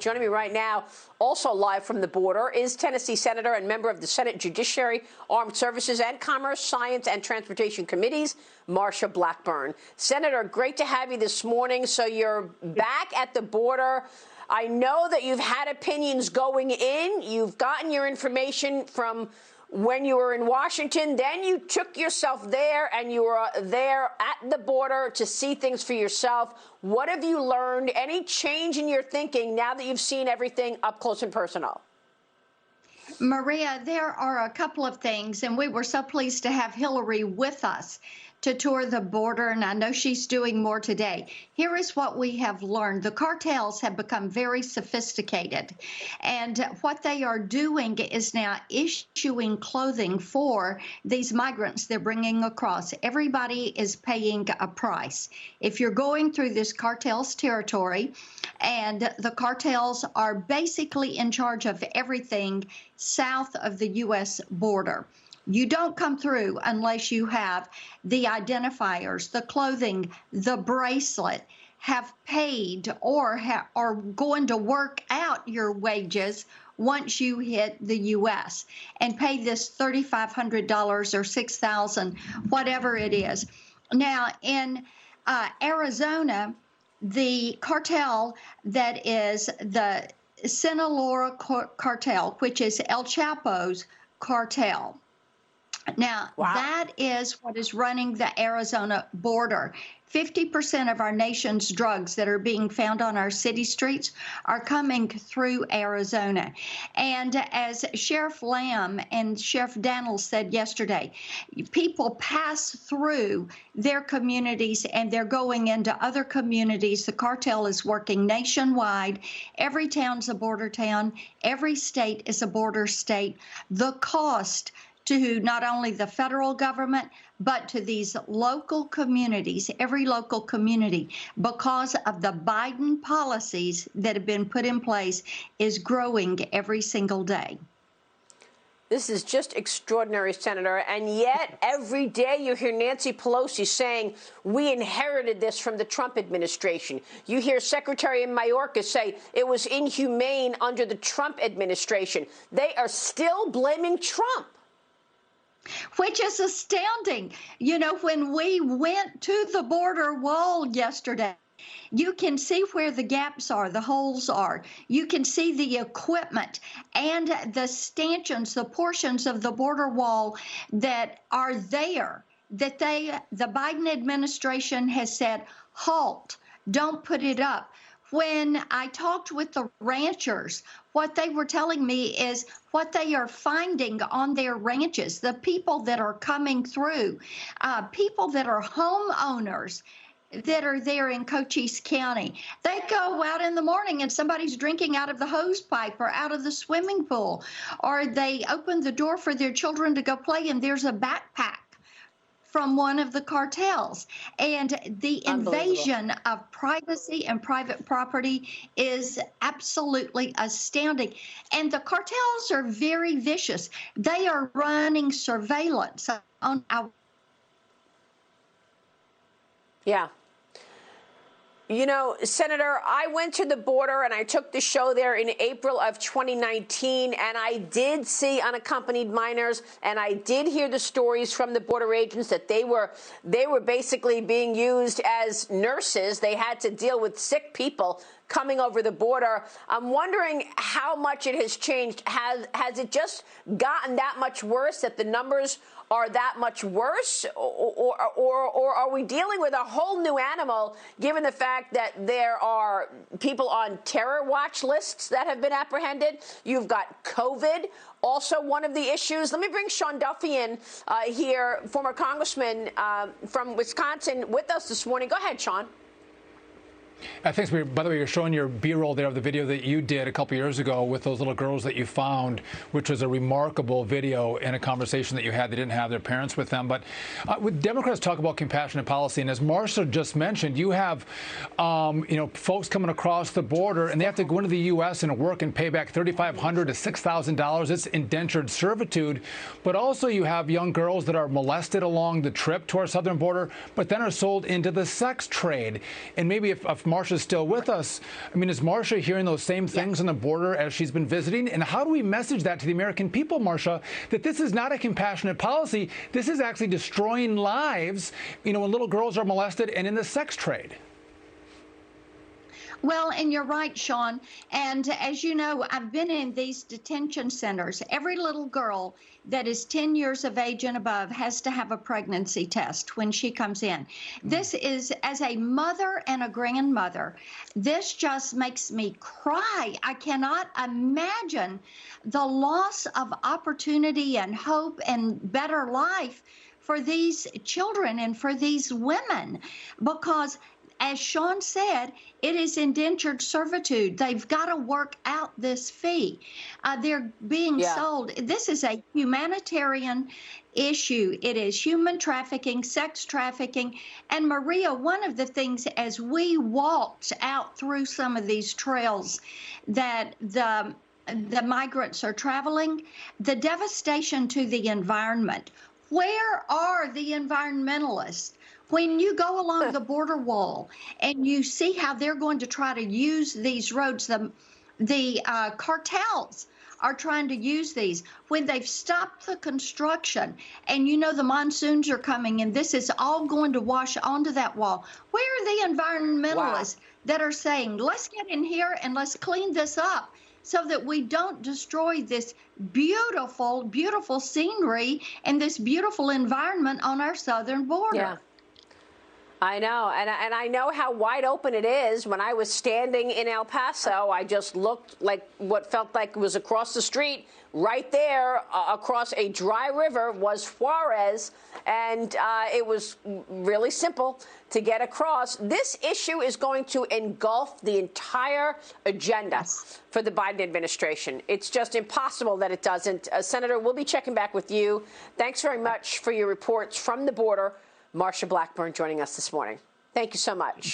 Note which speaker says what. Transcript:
Speaker 1: Joining me right now, also live from the border, is Tennessee Senator and member of the Senate Judiciary, Armed Services and Commerce, Science and Transportation Committees, Marsha Blackburn. Senator, great to have you this morning. So you're back at the border. I know that you've had opinions going in. You've gotten your information from when you were in Washington. Then you took yourself there and you were there at the border to see things for yourself. What have you learned? Any change in your thinking now that you've seen everything up close and personal?
Speaker 2: Maria, there are a couple of things, and we were so pleased to have Hillary with us to tour the border, and I know she's doing more today. Here is what we have learned. The cartels have become very sophisticated, and what they are doing is now issuing clothing for these migrants they're bringing across. Everybody is paying a price. If you're going through this cartel's territory, and the cartels are basically in charge of everything south of the U.S. border. You don't come through unless you have the identifiers, the clothing, the bracelet, have paid or are going to work out your wages once you hit the U.S. and pay this $3,500 or $6,000, whatever it is. Now, in Arizona, the cartel that is the Sinaloa cartel, which is El Chapo's cartel. Now, that is what is running the Arizona border. 50% of our nation's drugs that are being found on our city streets are coming through Arizona. And as Sheriff Lamb and Sheriff Daniels said yesterday, people pass through their communities and they're going into other communities. The cartel is working nationwide. Every town's a border town. Every state is a border state. The cost to not only the federal government, but to these local communities, every local community, because of the Biden policies that have been put in place, is growing every single day.
Speaker 1: This is just extraordinary, Senator. And yet, every day you hear Nancy Pelosi saying, we inherited this from the Trump administration. You hear Secretary Mayorkas say it was inhumane under the Trump administration. They are still blaming Trump.
Speaker 2: Which is astounding. You know, when we went to the border wall yesterday, you can see where the gaps are, the holes are. You can see the equipment and the stanchions, the portions of the border wall that are there, that the Biden administration has said, halt, don't put it up. When I talked with the ranchers, what they were telling me is what they are finding on their ranches, the people that are coming through, people that are homeowners that are there in Cochise County. They go out in the morning and somebody's drinking out of the hose pipe or out of the swimming pool, or they open the door for their children to go play and there's a backpack from one of the cartels. And the invasion of privacy and private property is absolutely astounding. And the cartels are very vicious. They are running surveillance on our...
Speaker 1: Yeah. You know, Senator, I went to the border and I took the show there in April of 2019, and I did see unaccompanied minors, and I did hear the stories from the border agents that they were basically being used as nurses. They had to deal with sick people coming over the border. I'm wondering how much it has changed. Has it just gotten that much worse, that the numbers are that much worse, or are we dealing with a whole new animal, given the fact that there are people on terror watch lists that have been apprehended? You've got COVID, also one of the issues. Let me bring Sean Duffy in here, former congressman from Wisconsin, with us this morning. Go ahead, Sean.
Speaker 3: Thanks. By the way, you're showing your B-roll there of the video that you did a couple years ago with those little girls that you found, which was a remarkable video in a conversation that you had. They didn't have their parents with them. But with Democrats talk about compassionate policy, and as Marsha just mentioned, you have folks coming across the border and they have to go into the U.S. and work and pay back $3,500 to $6,000. It's indentured servitude. But also you have young girls that are molested along the trip to our southern border, but then are sold into the sex trade. And maybe if Marsha's still with us. I mean, is Marsha hearing those same things on the border as she's been visiting? And how do we message that to the American people, Marsha, that this is not a compassionate policy? This is actually destroying lives, when little girls are molested and in the sex trade.
Speaker 2: Well, and you're right, Sean. And as you know, I've been in these detention centers. Every little girl that is 10 years of age and above has to have a pregnancy test when she comes in. This is, as a mother and a grandmother, this just makes me cry. I cannot imagine the loss of opportunity and hope and better life for these children and for these women, because as Sean said, it is indentured servitude. They've got to work out this fee. They're being sold. This is a humanitarian issue. It is human trafficking, sex trafficking. And Maria, one of the things as we walked out through some of these trails that the migrants are traveling, the devastation to the environment. Where are the environmentalists? When you go along the border wall and you see how they're going to try to use these roads, the cartels are trying to use these. When they've stopped the construction and the monsoons are coming and this is all going to wash onto that wall, where are the environmentalists that are saying, let's get in here and let's clean this up so that we don't destroy this beautiful, beautiful scenery and this beautiful environment on our southern border?
Speaker 1: Yeah. I know, and I know how wide open it is. When I was standing in El Paso, I just looked like what felt like it was across the street. Right there, across a dry river, was Juarez, and it was really simple to get across. This issue is going to engulf the entire agenda for the Biden administration. It's just impossible that it doesn't. Senator, we'll be checking back with you. Thanks very much for your reports from the border. Marsha Blackburn joining us this morning. Thank you so much.